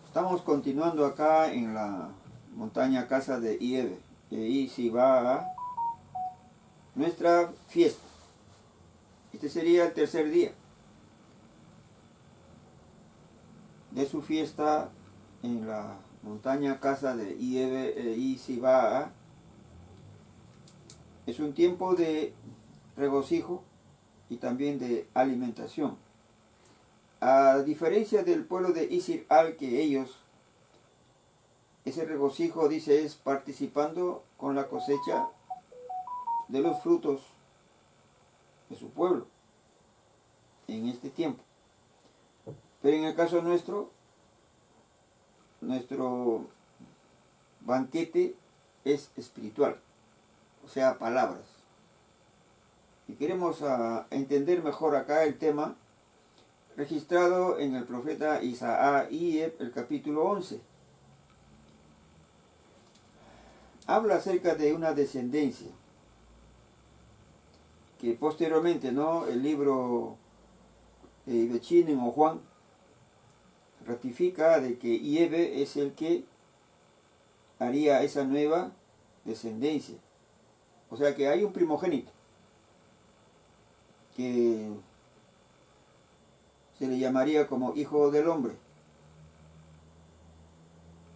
Estamos continuando acá en la montaña casa de Iebe. Y ahí sí va a nuestra fiesta. Este sería el tercer día de su fiesta en la montaña casa de Iebe e Isibaa. Es un tiempo de regocijo y también de alimentación. A diferencia del pueblo de Isir-al, que ellos, ese regocijo, dice, es participando con la cosecha de los frutos de su pueblo en este tiempo. Pero en el caso nuestro banquete es espiritual, o sea, palabras. Y queremos entender mejor acá el tema registrado en el profeta Isaías, el capítulo 11. Habla acerca de una descendencia que posteriormente, ¿no?, el libro de Chinen o Juan ratifica de que Iebe es el que haría esa nueva descendencia. O sea que hay un primogénito que se le llamaría como hijo del hombre.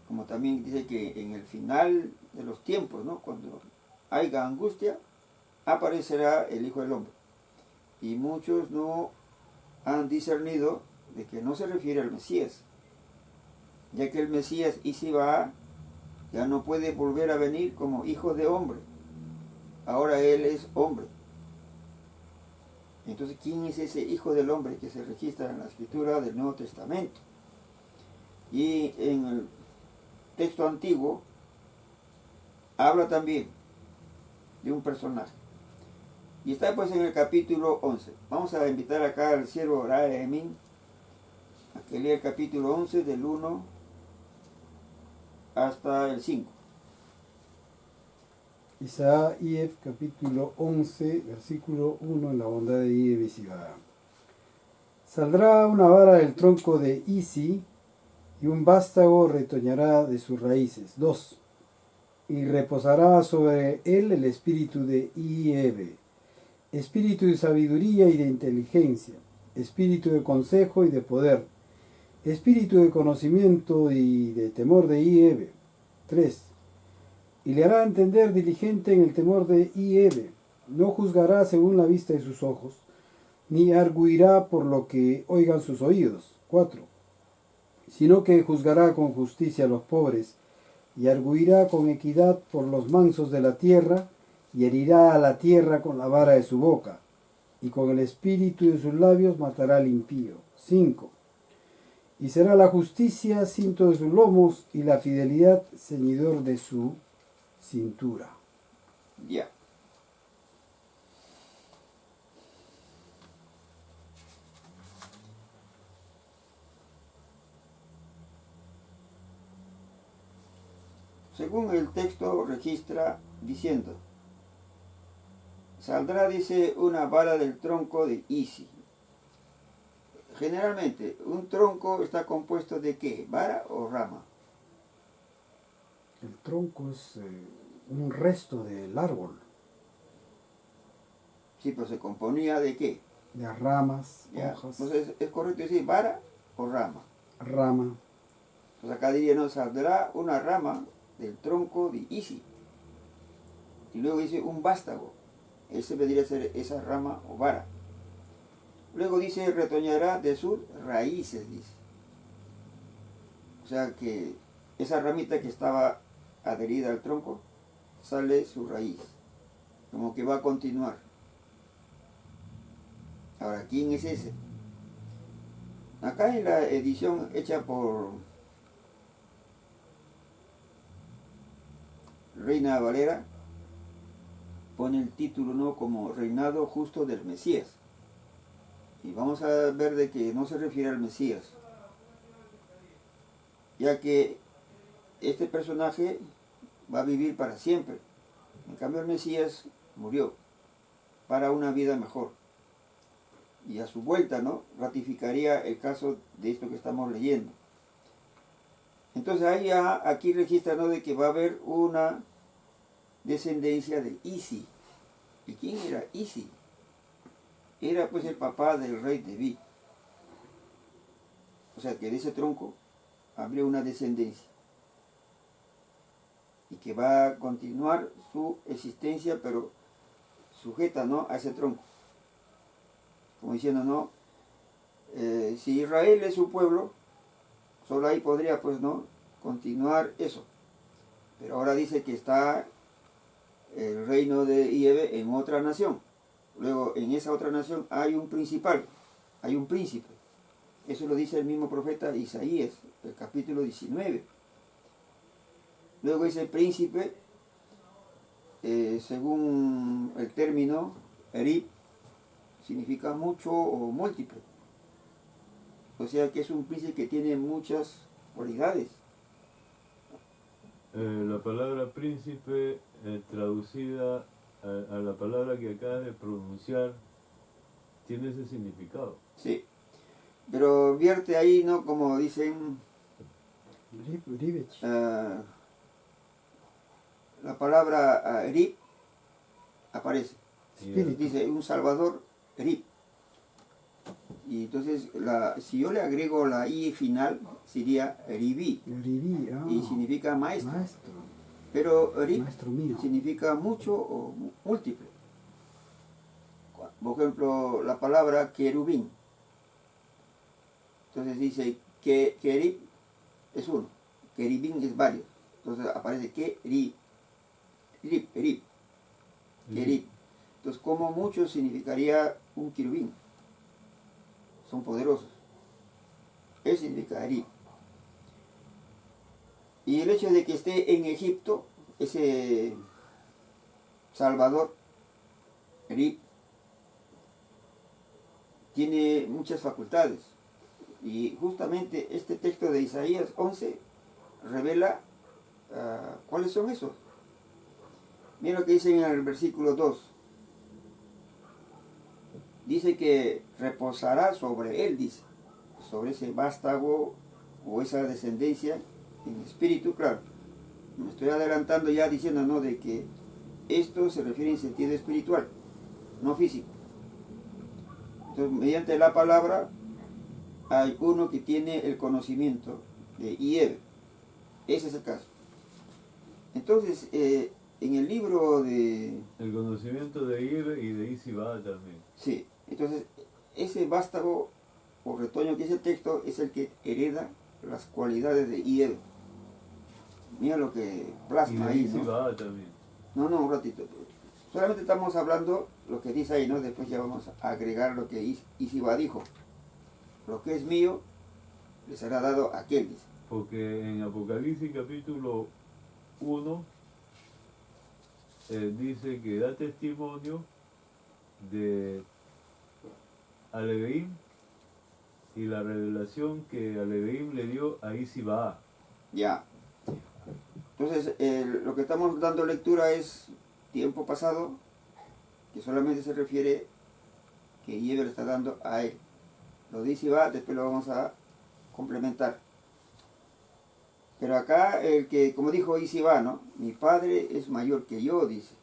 Como también dice que en el final de los tiempos, ¿no?, cuando haya angustia, aparecerá el hijo del hombre. Y muchos no han discernido de que no se refiere al Mesías, ya que el Mesías Isibaa ya no puede volver a venir como hijo de hombre. Ahora él es hombre. Entonces, ¿quién es ese hijo del hombre que se registra en la escritura del Nuevo Testamento? Y en el texto antiguo habla también de un personaje. Y está pues en el capítulo 11. Vamos a invitar acá al siervo Raemín a que lea el capítulo 11 del 1 hasta el 5. Isaías capítulo 11, versículo 1, en la bondad de Iebe Sibaa. Saldrá una vara del tronco de Isi, y un vástago retoñará de sus raíces. 2. Y reposará sobre él el espíritu de Iebe, espíritu de sabiduría y de inteligencia, espíritu de consejo y de poder, espíritu de conocimiento y de temor de Iebe. 3. Y le hará entender diligente en el temor de Iebe. No juzgará según la vista de sus ojos, ni arguirá por lo que oigan sus oídos. 4. Sino que juzgará con justicia a los pobres, y arguirá con equidad por los mansos de la tierra, y herirá a la tierra con la vara de su boca, y con el espíritu de sus labios matará al impío. 5. Y será la justicia cinto de sus lomos, y la fidelidad ceñidor de su cintura. Ya. Según el texto registra diciendo, saldrá, dice, una vara del tronco de Isi. Generalmente, un tronco está compuesto de ¿qué? ¿Vara o rama? El tronco es un resto del árbol, Sí, pero se componía de ¿qué? de ramas, ¿Ya? hojas, Entonces, ¿es correcto decir vara o rama? rama. Pues acá diría, no, saldrá una rama del tronco de Isi. Y luego dice un vástago. Ese vendría a ser esa rama o vara. Luego dice, retoñará de sus raíces, dice. O sea que esa ramita que estaba adherida al tronco, sale su raíz. Como que va a continuar. Ahora, ¿quién es ese? Acá en la edición hecha por Reina Valera, pone el título, ¿no?, como Reinado Justo del Mesías. Y vamos a ver de que no se refiere al Mesías, ya que este personaje va a vivir para siempre. En cambio el Mesías murió para una vida mejor. Y a su vuelta, ¿no?, ratificaría el caso de esto que estamos leyendo. Entonces ahí ya, aquí registra, ¿no?, de que va a haber una descendencia de Isi. ¿Y quién era Isi? Era pues el papá del rey David. O sea que de ese tronco habría una descendencia y que va a continuar su existencia, pero sujeta, ¿no?, a ese tronco. Como diciendo, ¿no?, si Israel es su pueblo, solo ahí podría, pues, ¿no?, continuar eso. Pero ahora dice que está el reino de Iebe en otra nación. Luego, en esa otra nación hay un principal, hay un príncipe. Eso lo dice el mismo profeta Isaías, el capítulo 19. Luego ese príncipe, según el término Erib, significa mucho o múltiple. O sea que es un príncipe que tiene muchas cualidades. La palabra príncipe, traducida a la palabra que acabas de pronunciar, tiene ese significado. Sí. Pero vierte ahí, ¿no?, como dicen, Ribech. la palabra Erib aparece. Espíritu. Dice un salvador Erib. Y entonces, si yo le agrego la I final, sería Eribí. Ribí, Y significa maestro. maestro. Pero Erib Maestro mío. significa mucho o múltiple. Por ejemplo, la palabra querubín. Entonces dice que Kerib es uno, querubín es varios. Entonces aparece Kerib, Erib. Entonces, como mucho significaría un querubín. Son poderosos. Eso significa Erib. Y el hecho de que esté en Egipto, ese Salvador, Erib, tiene muchas facultades. Y justamente este texto de Isaías 11 revela cuáles son esos. Mira lo que dice en el versículo 2. Dice que reposará sobre él, dice, sobre ese vástago o esa descendencia en espíritu, claro. Me estoy adelantando ya diciendo, ¿no?, de que esto se refiere en sentido espiritual, no físico. Entonces, mediante la palabra hay uno que tiene el conocimiento de Ieb. Ese es el caso. Entonces, en el libro de... El conocimiento de Ibe y de Isibá también. Sí, entonces ese vástago o retoño que es el texto es el que hereda las cualidades de Ieb. Mira lo que Y plasma de ahí, ¿no? Isibá también. No, un ratito. Solamente estamos hablando lo que dice ahí, ¿no? Después ya vamos a agregar lo que Isibá dijo. Lo que es mío les será dado a aquel, dice. Porque en Apocalipsis capítulo 1 dice que da testimonio de Aleveim y la revelación que Aleveim le dio a Isibá. Ya. Entonces, lo que estamos dando lectura es tiempo pasado, que solamente se refiere que Iber está dando a él. Lo dice va, después lo vamos a complementar. Pero acá, el que, como dijo Isiba, ¿no?, mi padre es mayor que yo, dice.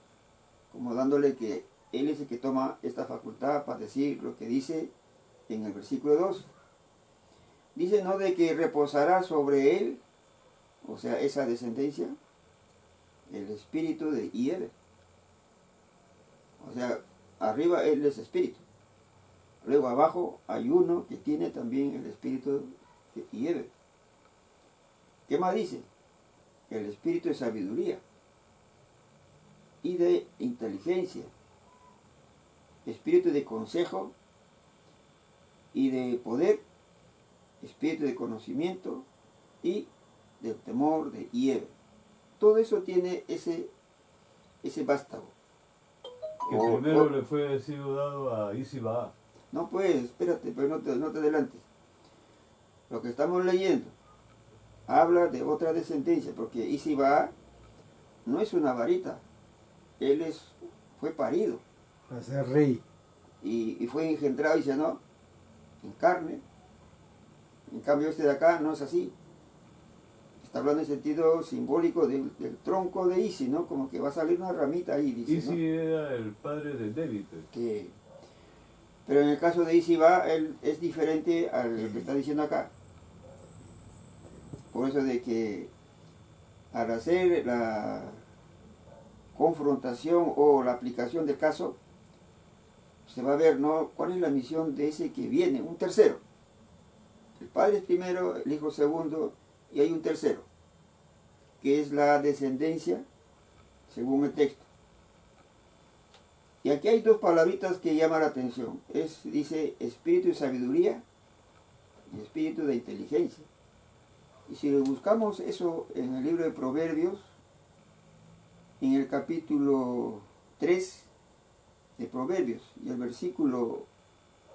Como dándole que él es el que toma esta facultad para decir lo que dice en el versículo 2. Dice, ¿no?, de que reposará sobre él, o sea, esa descendencia, el espíritu de Ieb. O sea, arriba él es espíritu. Luego abajo hay uno que tiene también el espíritu de Ieb. ¿Qué más dice? El espíritu de sabiduría y de inteligencia, espíritu de consejo y de poder, espíritu de conocimiento y del temor de Ieb. Todo eso tiene ese vástago. Que primero le fue sido dado a Isibá. No, pues, espérate, pero no te adelantes. Lo que estamos leyendo habla de otra descendencia, porque Isibá no es una varita, él fue parido Para ser rey. y fue engendrado, dice, no, en carne. En cambio este de acá no es así. está hablando en sentido simbólico del tronco de Isi, ¿no? Como que va a salir una ramita ahí, dice, Isi ¿no? era el padre de David. Pero en el caso de Isi va, él es diferente a lo que está diciendo acá. Por eso de que al hacer la confrontación o la aplicación del caso, se va a ver, ¿no?, cuál es la misión de ese que viene, un tercero. El padre es primero, el hijo segundo, y hay un tercero, que es la descendencia, según el texto. Y aquí hay dos palabritas que llaman la atención. Dice espíritu de sabiduría y espíritu de inteligencia. Y si buscamos eso en el libro de Proverbios, en el capítulo 3 de Proverbios y el versículo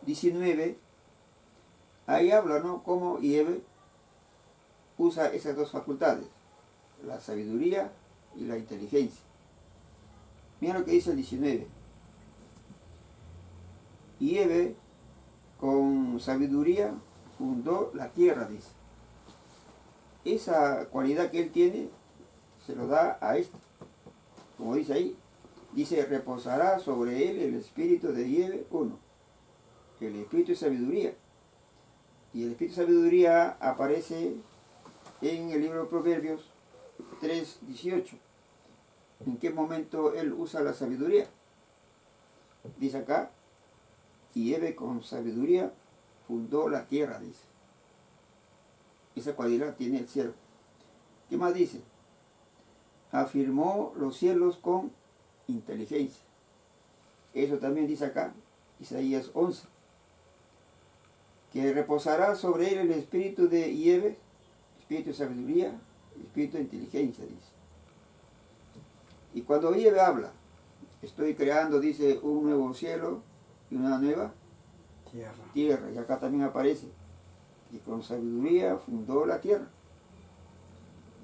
19, ahí habla, ¿no?, cómo Eve usa esas dos facultades, la sabiduría y la inteligencia. Mira lo que dice el 19. Y Eve con sabiduría fundó la tierra, dice. Esa cualidad que él tiene se lo da a este. Como dice ahí, dice, reposará sobre él el espíritu de Eve, uno, el espíritu de sabiduría. Y el espíritu de sabiduría aparece en el libro de Proverbios 3:18. ¿En qué momento él usa la sabiduría? Dice acá, y Eve con sabiduría fundó la tierra, dice. Esa cualidad tiene el cielo. ¿Qué más dice? Afirmó los cielos con inteligencia. Eso también dice acá, Isaías 11. Que reposará sobre él el espíritu de Eve, espíritu de sabiduría, espíritu de inteligencia, dice. Y cuando Eve habla, estoy creando, dice, un nuevo cielo y una nueva tierra. Y acá también aparece, y con sabiduría fundó la tierra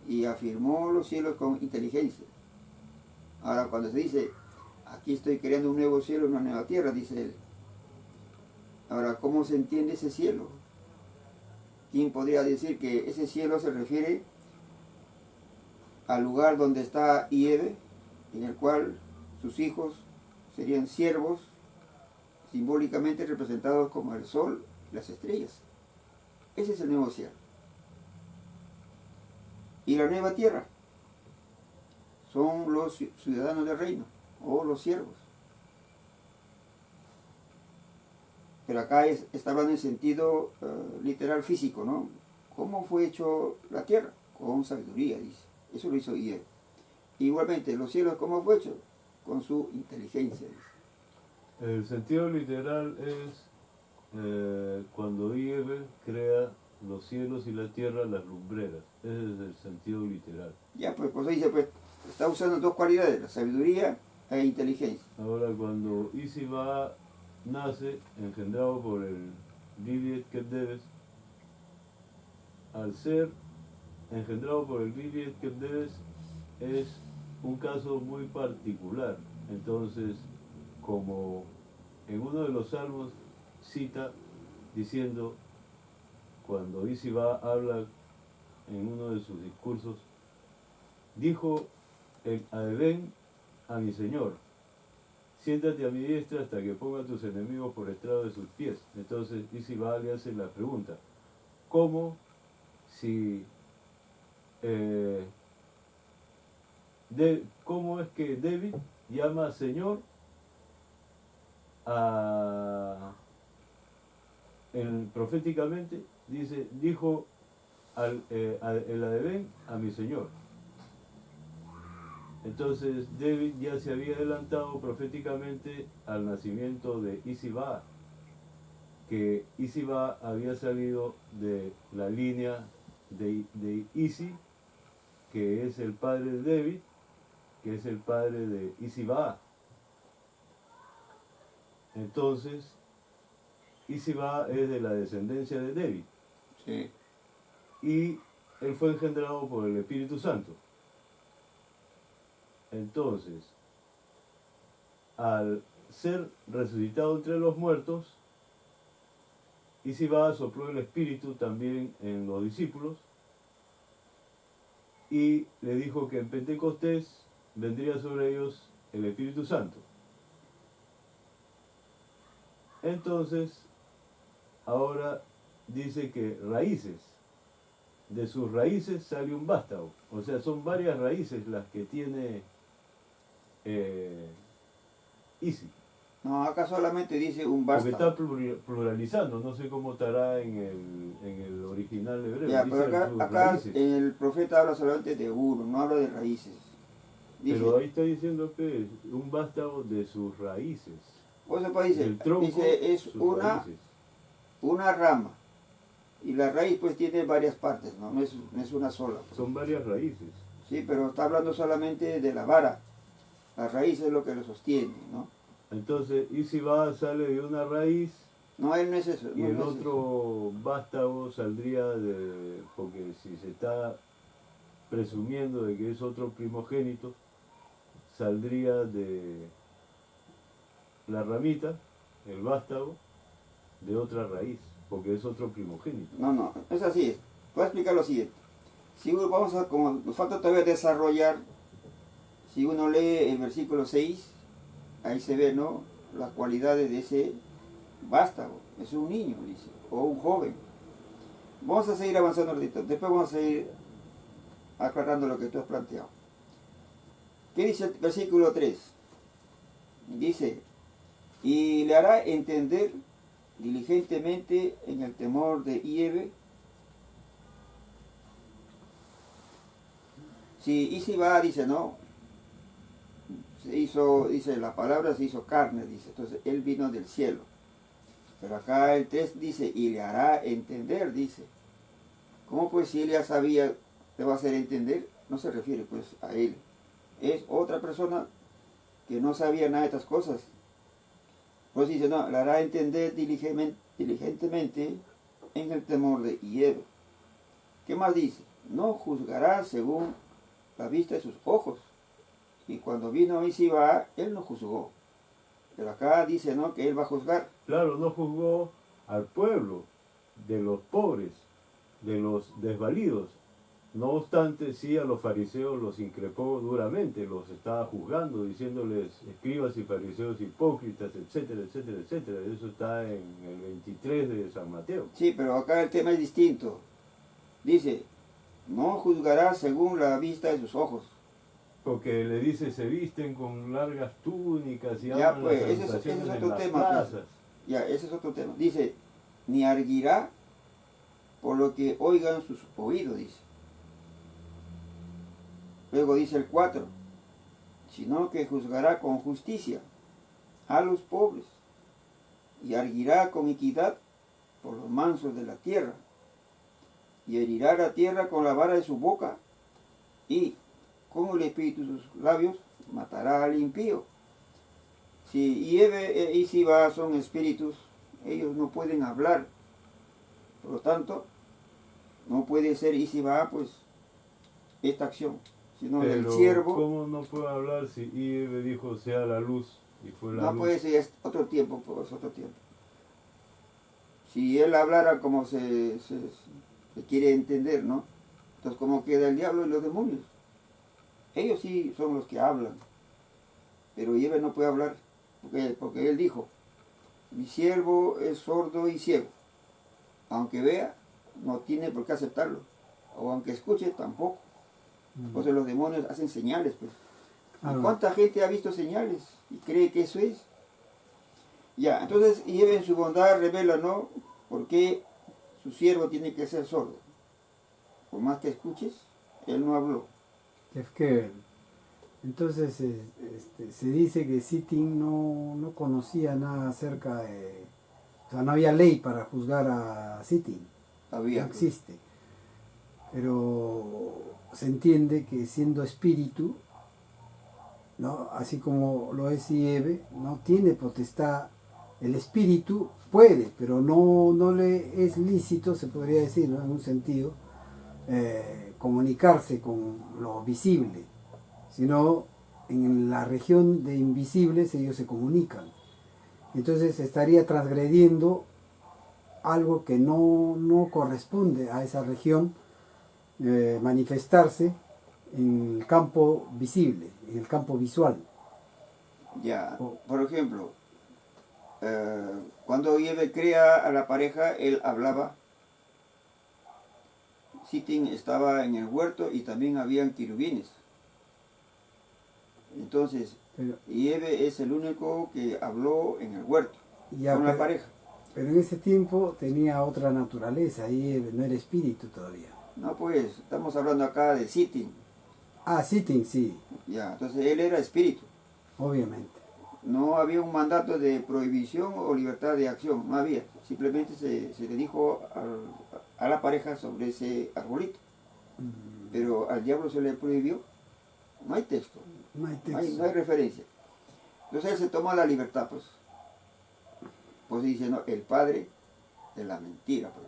y afirmó los cielos con inteligencia. Ahora cuando se dice, aquí estoy creando un nuevo cielo y una nueva tierra, dice él. Ahora, ¿cómo se entiende ese cielo? ¿Quién podría decir que ese cielo se refiere al lugar donde está Eve, en el cual sus hijos serían siervos, simbólicamente representados como el sol y las estrellas? Ese es el nuevo cielo. Y la nueva tierra son los ciudadanos del reino, o los siervos. Pero acá está hablando en sentido literal físico, ¿no? ¿Cómo fue hecho la tierra? Con sabiduría, dice. Eso lo hizo Eve. Igualmente, los cielos, ¿cómo fue hecho? Con su inteligencia, dice. El sentido literal es cuando Eve crea los cielos y la tierra, las lumbreras. Ese es el sentido literal. Ya, pues, por eso dice, pues, está usando dos cualidades, la sabiduría e inteligencia. Ahora, cuando Isiba nace, engendrado por el Gilead Kebdeves, al ser engendrado por el Gilead Kebdeves, es un caso muy particular. Entonces, como en uno de los salmos cita diciendo, cuando Isiba habla en uno de sus discursos, dijo el Adebén a mi Señor, siéntate a mi diestra hasta que ponga a tus enemigos por estrado de sus pies. Entonces Isiba le hace la pregunta, ¿cómo si cómo es que David llama Señor proféticamente? Dice, dijo el Adebén a mi Señor. Entonces David ya se había adelantado proféticamente al nacimiento de Isiba, que Isiba había salido de la línea de Isi, que es el padre de David, que es el padre de Isiba. Entonces, Isiba es de la descendencia de David. Sí. Y él fue engendrado por el Espíritu Santo. Entonces, al ser resucitado entre los muertos, Isiba sopló el Espíritu también en los discípulos, y le dijo que en Pentecostés vendría sobre ellos el Espíritu Santo. Entonces, ahora dice que raíces, de sus raíces sale un vástago. O sea, son varias raíces las que tiene Isi. No, acá solamente dice un Porque está vástago. pluralizando, no sé cómo estará en el original hebreo. Ya, Dice pero sus acá raíces. el profeta habla solamente de uno, no habla de raíces. Dice, Pero ahí está diciendo que es un vástago de sus raíces. o sea, pues Del tronco, dice es sus una, raíces. una rama. Y la raíz pues tiene varias partes, ¿no? No es una sola. Son varias raíces. Sí, pero está hablando solamente de la vara. La raíz es lo que lo sostiene, ¿no? Entonces, Isiba sale de una raíz No, él no es eso. y No, el no es eso. otro vástago saldría de... Porque si se está presumiendo de que es otro primogénito, saldría de la ramita, el vástago, de otra raíz, porque es otro primogénito. No, no, es así. Voy a explicar lo siguiente. Si uno, vamos a, como nos falta todavía desarrollar, si uno lee el versículo 6, ahí se ve, ¿no? Las cualidades de ese vástago. Es un niño, dice, o un joven. Vamos a seguir avanzando un ratito. Después vamos a seguir aclarando lo que tú has planteado. ¿Qué dice el versículo 3? Dice, y le hará entender diligentemente en el temor de Hieve. Si Isiba dice, no, se hizo, dice, la palabra se hizo carne, dice, entonces él vino del cielo. Pero acá el 3 dice, y le hará entender, dice. ¿Cómo pues si él ya sabía, le va a hacer entender? No se refiere pues a él. Es otra persona que no sabía nada de estas cosas. Pues dice, no, le hará entender diligentemente en el temor de Hieve. ¿Qué más dice? No juzgará según la vista de sus ojos. Y cuando vino Isiba, él no juzgó. Pero acá dice, ¿no?, que él va a juzgar. Claro, no juzgó al pueblo, de los pobres, de los desvalidos. No obstante, sí a los fariseos los increpó duramente, los estaba juzgando, diciéndoles escribas y fariseos hipócritas, etcétera, etcétera, etcétera. Eso está en el 23 de San Mateo. Sí, pero acá el tema es distinto. Dice, no juzgará según la vista de sus ojos. Porque le dice, se visten con largas túnicas y Ya, hablan pues, las ese es salutaciones en otro las tema, pues. plazas. Ya, ese es otro tema. Dice, ni arguirá por lo que oigan sus oídos, dice. Luego dice el 4, sino que juzgará con justicia a los pobres y arguirá con equidad por los mansos de la tierra y herirá la tierra con la vara de su boca y con el espíritu de sus labios matará al impío. Si Hieve y Siba son espíritus, ellos no pueden hablar, por lo tanto no puede ser Isiba pues esta acción, sino del Pero, siervo. ¿cómo no puede hablar si Ibe dijo sea la luz y fue la No luz? puede ser, es otro tiempo, pues otro tiempo. Si él hablara como se quiere entender, ¿no? Entonces, ¿cómo queda el diablo y los demonios? Ellos sí son los que hablan, pero Hieve no puede hablar, porque él dijo, mi siervo es sordo y ciego, aunque vea, no tiene por qué aceptarlo, o aunque escuche, tampoco. Entonces los demonios hacen señales, pues. ¿Y cuánta gente ha visto señales y cree que eso es? Ya, entonces Hieve en su bondad revela, ¿no?, por qué su siervo tiene que ser sordo. Por más que escuches, él no habló. Es que entonces se dice que Sittin no conocía nada acerca de... O sea, no había ley para juzgar a Sittin. Había, No existe. Pero se entiende que siendo espíritu, ¿no?, así como lo es Hieve, no tiene potestad. El espíritu puede, pero no le es lícito, se podría decir, ¿no?, en un sentido, comunicarse con lo visible, sino en la región de invisibles ellos se comunican. Entonces estaría transgrediendo algo que no corresponde a esa región manifestarse, en el campo visible, en el campo visual. Ya, Oh. por ejemplo, cuando Yahvé crea a la pareja, él hablaba. Sitting estaba en el huerto y también habían querubines. Entonces, Pero, Yahvé es el único que habló en el huerto ya, con la pareja. pero en ese tiempo tenía otra naturaleza, ahí no era espíritu todavía. No, pues, estamos hablando acá de Sitting. Ah, Sitting, sí, Ya, entonces él era espíritu. obviamente. No había un mandato de prohibición o libertad de acción, no había. Simplemente se le dijo a la pareja sobre ese arbolito. Pero al diablo se le prohibió. No hay texto, No hay no hay texto. referencia. Entonces él se tomó la libertad, pues. Pues dice, no, el padre de la mentira, pues.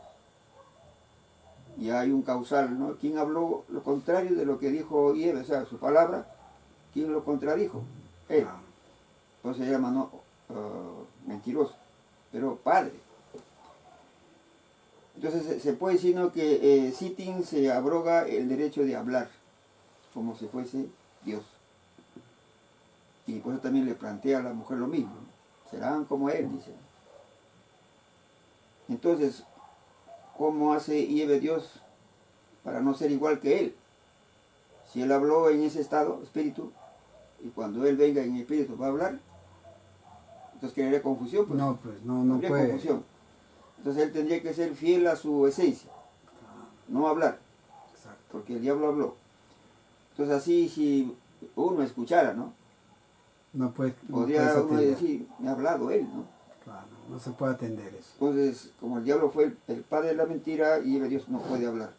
Y hay un causal, ¿no? ¿Quién habló lo contrario de lo que dijo Yahvé? O sea, su palabra, ¿quién lo contradijo? Él. Ah, Pues se llama, ¿no? Mentiroso, pero padre. Entonces se puede decir, ¿no?, que Sitting se abroga el derecho de hablar, como si fuese Dios. Y por eso también le plantea a la mujer lo mismo, ¿no? Serán como él, dice. Entonces, ¿cómo hace Yahvé Dios para no ser igual que él? Si él habló en ese estado, espíritu, y cuando él venga en espíritu va a hablar, entonces crearía confusión, pues. no, pues no Habría puede. confusión. Entonces él tendría que ser fiel a su esencia, no hablar, Exacto. porque el diablo habló. Entonces así, si uno escuchara, ¿no? No puedes, no Podría puedes uno atender. decir, me ha hablado él, ¿no? Claro, no se puede atender eso. Entonces, como el diablo fue el padre de la mentira, y Dios no puede hablar.